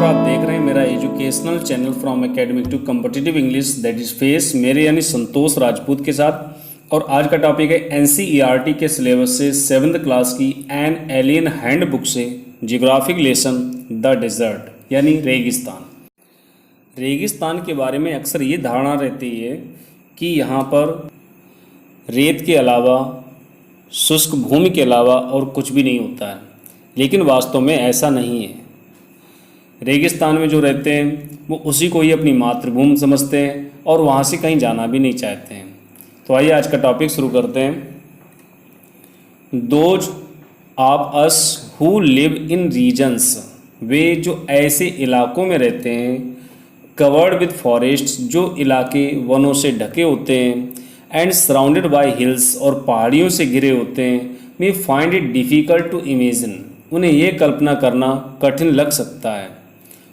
आप देख रहे हैं मेरा educational channel from academic to competitive English that is face, मेरे यानी संतोष राजपूत के साथ। और आज का टॉपिक है एनसीईआरटी के सिलेबस से 7th क्लास की एन एलियन हैंडबुक से जियोग्राफिक लेसन द डेजर्ट यानी रेगिस्तान। रेगिस्तान के बारे में अक्सर ये धारणा रहती है कि यहाँ पर रेत के अलावा, शुष्क भूमि के अलावा और कुछ भी नहीं होता है, लेकिन वास्तव में ऐसा नहीं है। रेगिस्तान में जो रहते हैं वो उसी को ही अपनी मातृभूमि समझते हैं और वहाँ से कहीं जाना भी नहीं चाहते हैं। तो आइए आज का टॉपिक शुरू करते हैं। Those of us who live in regions, वे जो ऐसे इलाकों में रहते हैं कवर्ड विद फॉरेस्ट, जो इलाके वनों से ढके होते हैं, एंड सराउंडेड बाय हिल्स, और पहाड़ियों से घिरे होते हैं, may find it difficult to imagine, उन्हें ये कल्पना करना कठिन लग सकता है।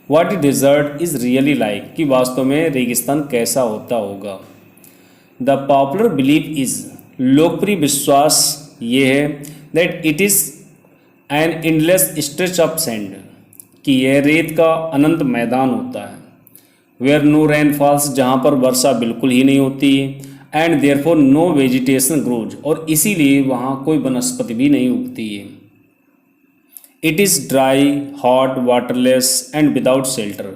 What a desert is really like, कि वास्तव में रेगिस्तान कैसा होता होगा। द पॉपुलर बिलीफ इज़, लोकप्रिय विश्वास ये है, that it is an endless stretch of sand, कि यह रेत का अनंत मैदान होता है। वेयर नो रेन फॉल्स, जहाँ पर वर्षा बिल्कुल ही नहीं होती है, and therefore no vegetation grows, और इसीलिए वहाँ कोई वनस्पति भी नहीं उगती है। It is dry, hot, waterless and without shelter,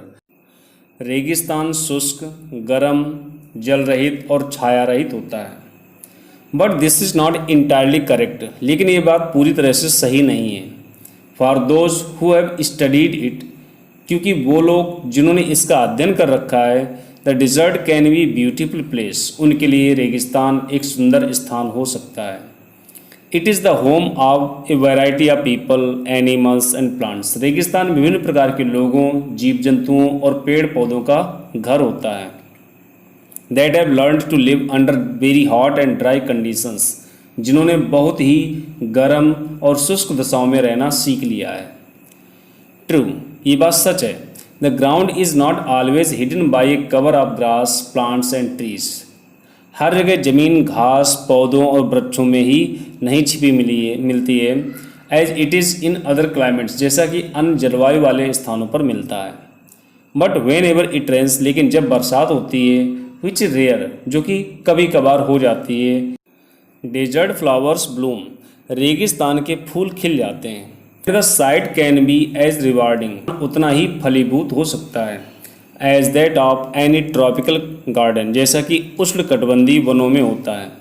रेगिस्तान शुष्क, गर्म, जल रहित और छाया रहित होता है। But this is not entirely correct, लेकिन ये बात पूरी तरह से सही नहीं है। For those who have studied it, क्योंकि वो लोग जिन्होंने इसका अध्ययन कर रखा है, the dessert can be beautiful place, उनके लिए रेगिस्तान एक सुंदर स्थान हो सकता है। It is the home of A variety of people, animals and plants, रेगिस्तान विभिन्न प्रकार के लोगों, जीव जंतुओं और पेड़ पौधों का घर होता है। That have learned to live under very hot and dry conditions, जिन्होंने बहुत ही गर्म और शुष्क दशाओं में रहना सीख लिया है। ट्रू, ये बात सच है। The ground is not always hidden by a cover of grass, plants and trees, हर जगह ज़मीन घास, पौधों और वृक्षों में ही नहीं छिपी मिलती है, as it is in other climates, जैसा कि अन्य जलवायु वाले स्थानों पर मिलता है। But whenever it rains, लेकिन जब बरसात होती है, विच इज़ रेयर, जो कि कभी कभार हो जाती है, डेजर्ट फ्लावर्स ब्लूम, रेगिस्तान के फूल खिल जाते हैं। The sight can be as rewarding, उतना ही फलीभूत हो सकता है, as that of any tropical garden, जैसा कि उष्णकटिबंधीय वनों में होता है।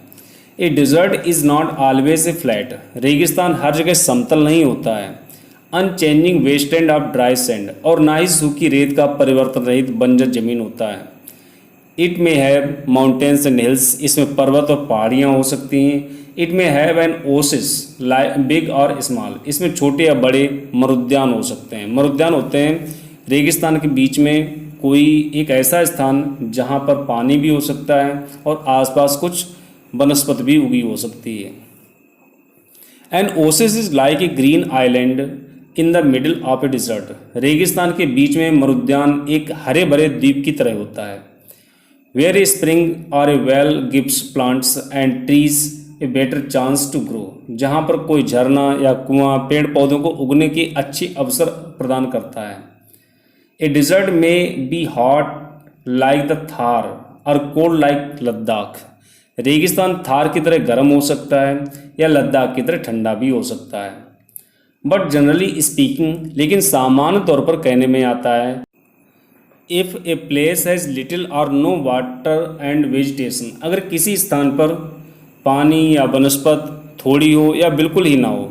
A desert is not always a flat, रेगिस्तान हर जगह समतल नहीं होता है। Unchanging wasteland of dry sand, और ना ही सूखी रेत का परिवर्तन रहित बंजर जमीन होता है। इट में हैव माउंटेन्स एंड हिल्स, इसमें पर्वत और पहाड़ियाँ हो सकती हैं। इट में हैव एन ओसिस बिग और स्मॉल, इसमें छोटे या बड़े मरुद्यान हो सकते हैं। मरुद्यान होते हैं रेगिस्तान के बीच में कोई एक ऐसा स्थान जहाँ पर पानी भी हो सकता है और आसपास कुछ वनस्पति भी उगी हो सकती है। An oasis is like a green island in the middle of a desert, रेगिस्तान के बीच में मरुद्यान एक हरे भरे द्वीप की तरह होता है। वेयर ए स्प्रिंग और a well gives plants and trees a better chance to grow, जहाँ पर कोई झरना या कुआं पेड़ पौधों को उगने के अच्छे अवसर प्रदान करता है। ए डिजर्ट में be hot like the Thar और कोल्ड लाइक लद्दाख, रेगिस्तान थार की तरह गर्म हो सकता है या लद्दाख की तरह ठंडा भी हो सकता है। बट जनरली स्पीकिंग, लेकिन सामान्य तौर पर कहने में आता है, if a place has little और नो वाटर एंड वेजिटेशन, अगर किसी स्थान पर पानी या वनस्पत थोड़ी हो या बिल्कुल ही ना हो,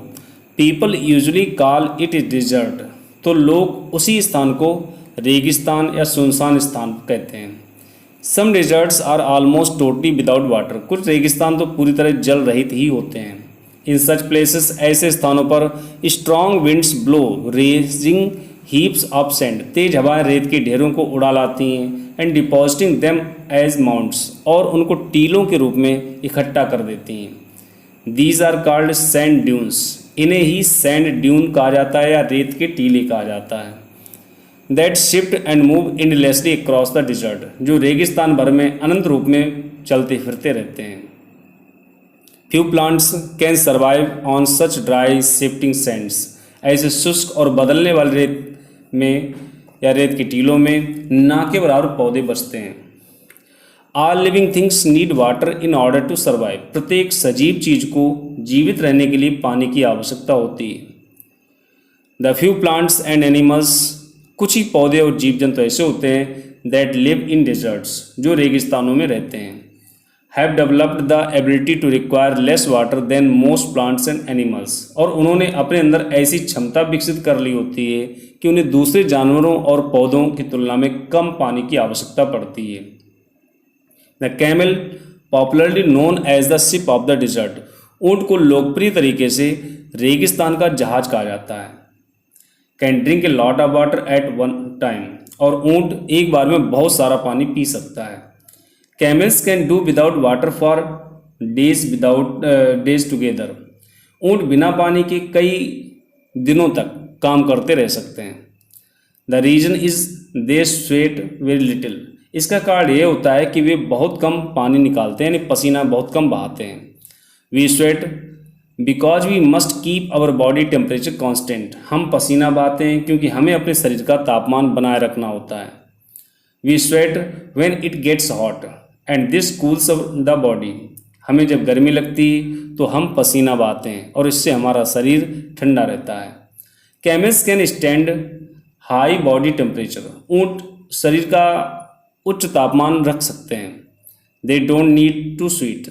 people usually call it a desert, तो लोग उसी स्थान को रेगिस्तान या सुनसान स्थान कहते हैं। Some deserts are almost totally without water, कुछ रेगिस्तान तो पूरी तरह जल रहित ही होते हैं। इन सच प्लेसेस, ऐसे स्थानों पर strong winds blow raising heaps of sand, तेज हवाएं रेत के ढेरों को उड़ा लाती हैं, and depositing them as mounds, और उनको टीलों के रूप में इकट्ठा कर देती हैं। These are called sand dunes, इन्हें ही सैंड ड्यून कहा जाता है या रेत के टीले कहा जाता है। That shift and move endlessly across the dessert, जो रेगिस्तान भर में अनंत रूप में चलते फिरते रहते हैं। Few plants can survive on such dry shifting Sands, ऐसे शुष्क और बदलने वाले रेत में या रेत की टीलों में ना के बराबर पौधे बसते हैं। All living things need water in order to survive. प्रत्येक सजीव चीज को जीवित रहने के लिए पानी की आवश्यकता होती है। The few plants and animals, कुछ ही पौधे और जीव जंतु ऐसे होते हैं दैट लिव इन डेजर्ट्स, जो रेगिस्तानों में रहते हैं, have developed the ability to require less water than most plants and animals, और उन्होंने अपने अंदर ऐसी क्षमता विकसित कर ली होती है कि उन्हें दूसरे जानवरों और पौधों की तुलना में कम पानी की आवश्यकता पड़ती है। The camel, popularly known as the ship of the desert, ऊँट को लोकप्रिय तरीके से रेगिस्तान का जहाज कहा जाता है। Can drink a lot of water at one time, और ऊँट एक बार में बहुत सारा पानी पी सकता है। Camels can do without water for days together, ऊँट बिना पानी के कई दिनों तक काम करते रह सकते हैं। The reason is they sweat very little, इसका कारण ये होता है कि वे बहुत कम पानी निकालते हैं, यानी पसीना बहुत कम बहाते हैं। We sweat because we must keep our body temperature constant, हम पसीना बहाते हैं क्योंकि हमें अपने शरीर का तापमान बनाए रखना होता है। We sweat when it gets hot and this cools the body, हमें जब गर्मी लगती है तो हम पसीना बहाते हैं और इससे हमारा शरीर ठंडा रहता है। Camels can stand high body temperature, ऊँट शरीर का उच्च तापमान रख सकते हैं। They don't need to sweat,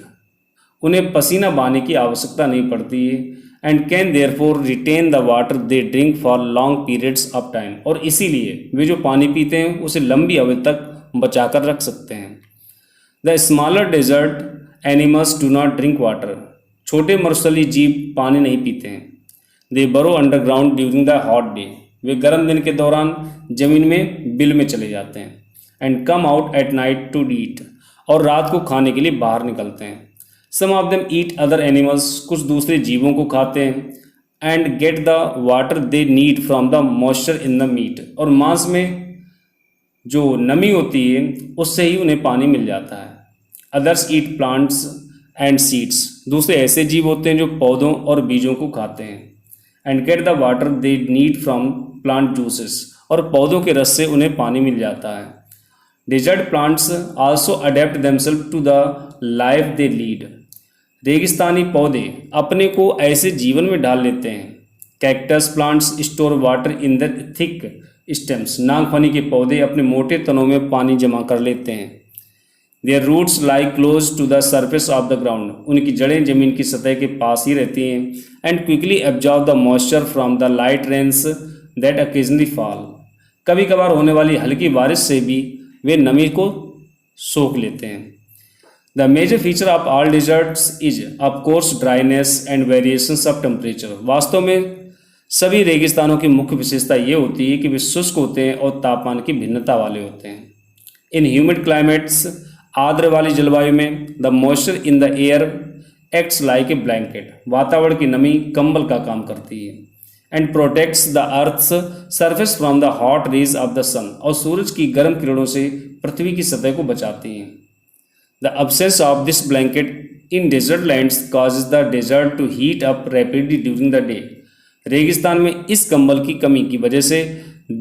उन्हें पसीना बहाने की आवश्यकता नहीं पड़ती है। And can therefore retain the water they drink for long periods of time, और इसीलिए वे जो पानी पीते हैं उसे लंबी अवधि तक बचाकर रख सकते हैं। The smaller desert animals do not drink water, छोटे मरुस्थलीय जीव पानी नहीं पीते हैं। They burrow underground during the hot day, वे गर्म दिन के दौरान जमीन में बिल में चले जाते हैं। And come out at night to eat, और रात को खाने के लिए बाहर निकलते हैं। Some of them eat other animals, कुछ दूसरे जीवों को खाते हैं। And get the water they need from the moisture in the meat, और मांस में जो नमी होती है उससे ही उन्हें पानी मिल जाता है। Others eat plants and seeds, दूसरे ऐसे जीव होते हैं जो पौधों और बीजों को खाते हैं। And get the water they need from plant juices, और पौधों के रस से उन्हें पानी मिल जाता है। Desert plants also adapt themselves to the life they lead, रेगिस्तानी पौधे अपने को ऐसे जीवन में ढाल लेते हैं। Cactus plants store water in the thick stems, नागफनी के पौधे अपने मोटे तनों में पानी जमा कर लेते हैं। There roots lie close to the surface of the ground, उनकी जड़ें जमीन की सतह के पास ही रहती हैं। And quickly absorb the moisture from the light rains that occasionally fall, कभी कभार होने वाली हल्की बारिश से भी वे नमी को सोख लेते हैं। The major feature of all deserts is of course dryness and variations of temperature, वास्तव में सभी रेगिस्तानों की मुख्य विशेषता ये होती है कि वे शुष्क होते हैं और तापमान की भिन्नता वाले होते हैं। इन ह्यूमिड क्लाइमेट्स, आर्द्र वाली जलवायु में, the moisture in the air acts like a blanket, वातावरण की नमी कंबल का काम करती है। And protects the earth's surface from the hot rays of the sun, और सूरज की गर्म किरणों से पृथ्वी की सतह को बचाती हैं। The absence of this blanket in desert lands causes the desert to heat up rapidly during the day, रेगिस्तान में इस कंबल की कमी की वजह से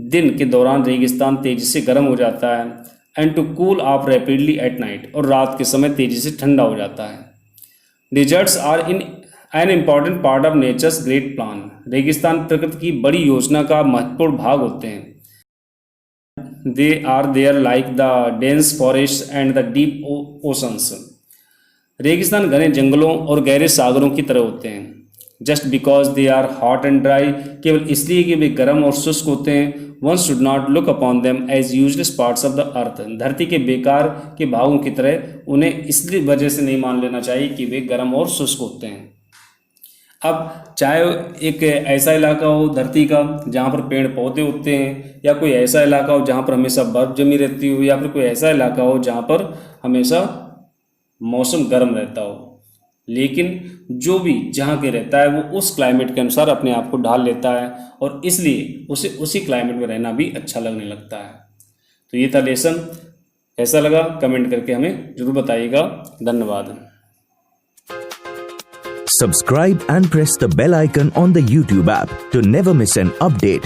दिन के दौरान रेगिस्तान तेजी से गर्म हो जाता है। And to cool off rapidly at night, और रात के समय तेजी से ठंडा हो जाता है। Deserts are in an important part of nature's great plan, रेगिस्तान प्रकृति की बड़ी योजना का महत्वपूर्ण भाग होते हैं। They are there like the dense forest and the deep oceans, रेगिस्तान घने जंगलों और गहरे सागरों की तरह होते हैं। Just because they are hot and dry, केवल इसलिए कि वे गर्म और शुष्क होते हैं। One should not look upon them as useless parts of the earth, धरती के बेकार के भागों की तरह उन्हें इसलिए वजह से नहीं मान लेना चाहिए कि वे गर्म और शुष्क होते हैं। अब चाहे एक ऐसा इलाका हो धरती का जहाँ पर पेड़ पौधे होते हैं, या कोई ऐसा इलाका हो जहाँ पर हमेशा बर्फ जमी रहती हो, या फिर कोई ऐसा इलाका हो जहाँ पर हमेशा मौसम गर्म रहता हो, लेकिन जो भी जहाँ के रहता है वो उस क्लाइमेट के अनुसार अपने आप को ढाल लेता है, और इसलिए उसे उसी क्लाइमेट में रहना भी अच्छा लगने लगता है। तो ये था लेसन, कैसा लगा कमेंट करके हमें जरूर बताइएगा। धन्यवाद। Subscribe and press the bell icon on the YouTube app to never miss an update.